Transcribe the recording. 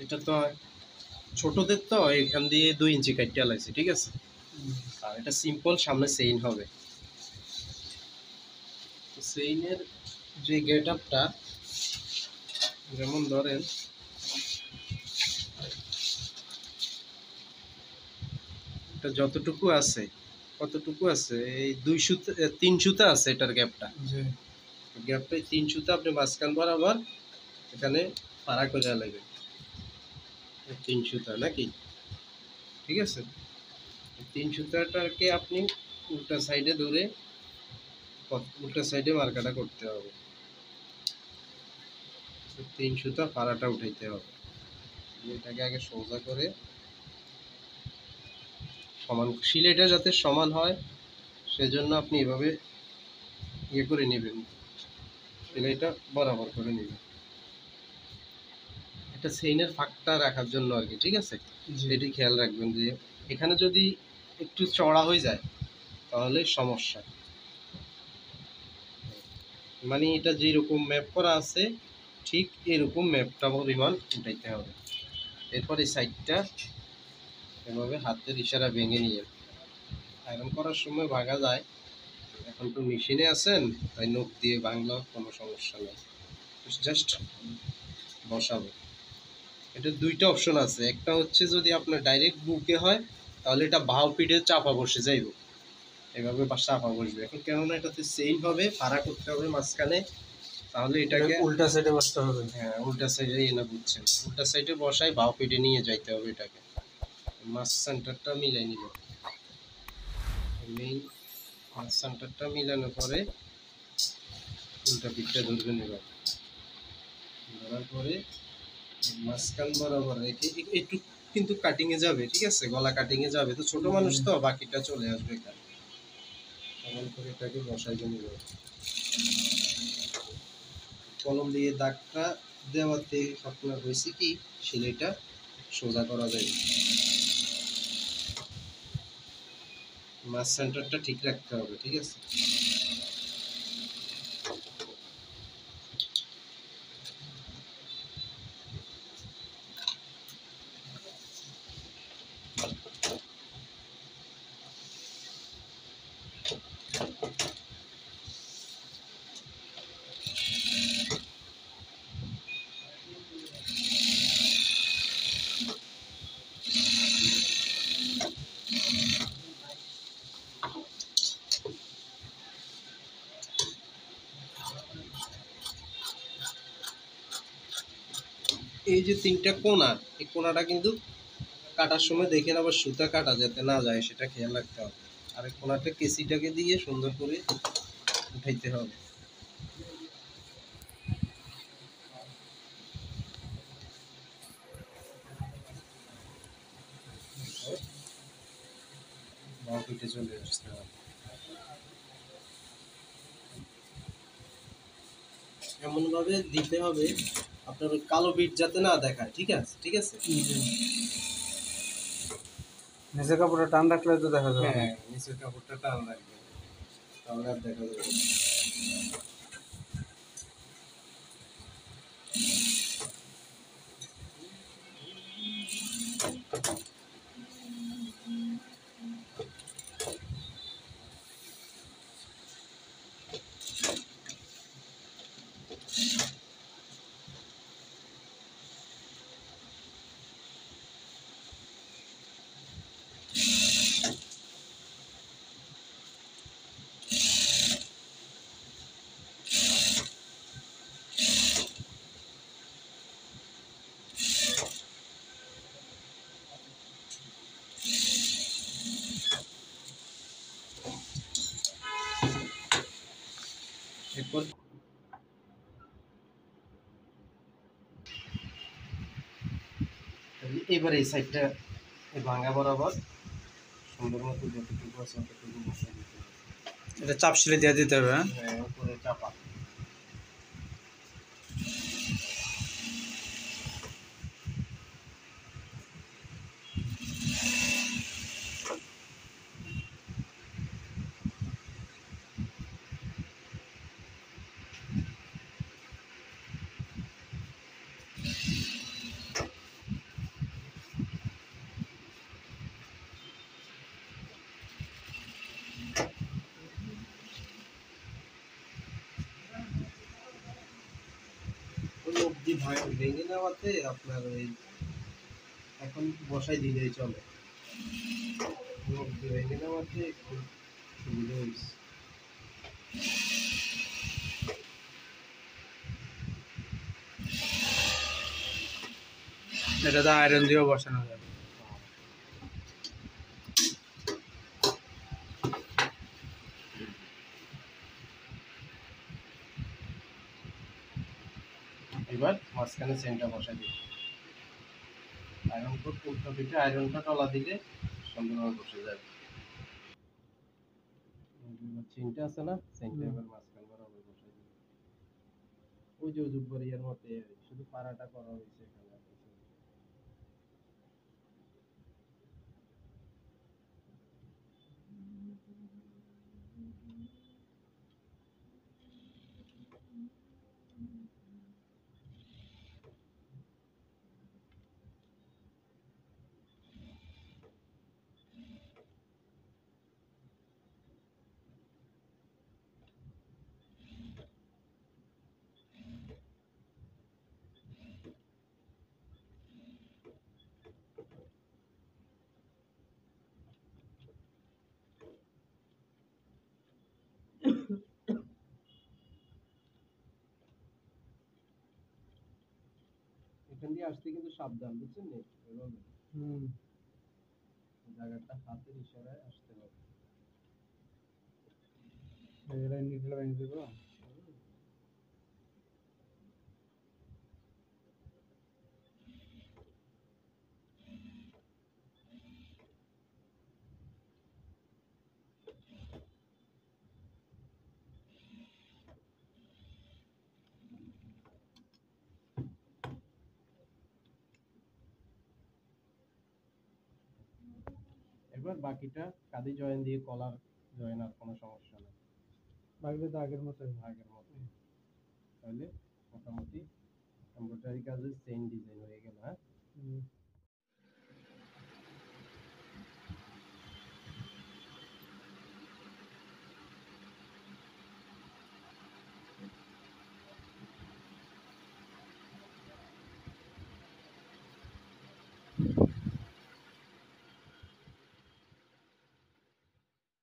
এটা তো ছোটদের তো এখান দিয়ে 2 ইঞ্চি কাটতে লাগছে, ঠিক আছে। আর এটা সিম্পল, সামনে চেইন হবে। তো চেইনের যে গেট আপটা, যেমন ধরেন এটা যতটুকু আছে কতটুকু আছে, এই 2 সুতা 3 সুতা আছে এটার গ্যাপটা। গ্যাপটা 3 সুতা আপনি মাঝখান বরাবর এখানে পাড়া করে লাগবে 3 সুতা নাকি, ঠিক আছে। 3 সুতাটাকে আপনি উল্টা সাইডে ধরে উল্টা সাইডে মার্কাটা করতে হবে। 3 সুতা পাড়াটা উঠাইতে হবে। এটাকে আগে সোজা করে সমান, সিলেটা যাতে সমান হয় সেজন্য আপনি এভাবে ইয়ে করে নেবেন, সিলাইটা বরাবর করে নেবেন। এটা চেইনের ফাঁকটা রাখার জন্য আর কি, ঠিক আছে। এটি খেয়াল রাখবেন যে এখানে যদি একটু চড়া হয়ে যায় তাহলে সমস্যা। মানে এটা যেরকম ম্যাপ করা আছে ঠিক এরকম ম্যাপটা পরিমাণ উঠাইতে হবে। এরপর এই সাইডটা এভাবে হাতের ইশারা ভেঙে নিয়ে, আয়রন করার সময় ভাঙা যায়, এখন তো মেশিনে আছেন তাই নখ দিয়ে ভাঙলেও কোনো সমস্যা নেই, জাস্ট বসাবো। এটা 2টা অপশন আছে। একটা হচ্ছে যদি আপনার ডাইরেক্ট বুকে হয় তাহলে এটা বাউ পিঠে চাপা বসে যাইব, এভাবে চাপা বসবে। এখন কেননা এটাতে চেইন হবে, ফাড়া করতে হবে মাঝখানে, তাহলে এটাকে উল্টা সাইডে বসতে হবে। হ্যাঁ, উল্টা সাইডে না, বুঝছেন, উল্টা সাইডে বসাই বাউ পিঠে নিয়ে যাইতে হবে। এটাকে মাছ সেন্টারটা মিলাই নিব, মেইন মাছ সেন্টারটা মিলানোর পরে উল্টা পিঠটা ধরবে নেব, ধরার পরে মাঝখান বরাবর রেখে একটু কিন্তু কাটিংয়ে যাবে, ঠিক আছে, গলা কাটিংয়ে যাবে, তো ছোট মানুষ তো বাকিটা চলে আসবে এখানে। এমন করে এটাকে বসাই নিব। কলম দিয়ে দাগটা দেওয়াতে আপনার হয়েছে কি সেলাইটা সোজা করা যায়। মাছ সেন্টারটা ঠিক রাখতে হবে, ঠিক আছে। এই যে 3টা কোণা, এই কোণাটা কিন্তু কাটার সময় দেখেন আবার সুতা কাটা যাতে না যায় সেটা খেয়াল রাখতে হবে। আর এই কোণাটা কেসিটাকে দিয়ে সুন্দর করে উঠাইতে হবে। বাঁ পিঠে চলে আসতে হবে, এমন ভাবে দিতে হবে আপনার ওই কালো বিট যাতে না দেখায়, ঠিক আছে, ঠিক আছে। নিচে কাপড়টা টান রাখলে তো দেখা যাবে। হ্যাঁ, নিচের কাপড়টা টান রাখবে, তাহলে আর দেখা যাবে। এরপর এবার এই সাইডটা ভাঙা বরাবর সুন্দর মতো যতটুকু আছে ততটুকু বসে দিতে হবে। এটা চাপ সিলে দিয়ে দিতে হবে। হ্যাঁ, উপরে চাপা। ভেঙে নেওয়াতে আপনার ওই এখন বসাই দিলেই চলে। ভেঙে নেওয়াতে একটু সুবিধা হয়েছে। এটা তো আয়রন দিয়েও বসানো যাবে। এবার মাঝখানে চেনটা বসাই দিই। আয়রন কোড উল্টো পিঠে আয়রনটা টলা দিলে সুন্দরভাবে বসে যাবে। চেনটা আছে না, চেনটা এবার মাঝখান বরাবর বসাই দিই। ওই যে জুব্বর ইয়ার মতে শুধু পাড়াটা করা হয়েছে এখানে আর কিছু না। এখান দিয়ে আসতে কিন্তু সাবধান, বুঝছেন নি? এভাবে জায়গাটা হাতের ইশারায় আসতে হবে। এটা নিচে ভেঙে দেবো। এবার বাকিটা কাঁদি জয়েন দিয়ে কলার জয়েন, আর কোনো সমস্যা নেই। বাকিটা তো আগের মতোই। আগের মতো। তাহলে মোটামুটি এমব্রয়ডারি কাজের চেইন ডিজাইন হয়ে গেল। হ্যাঁ,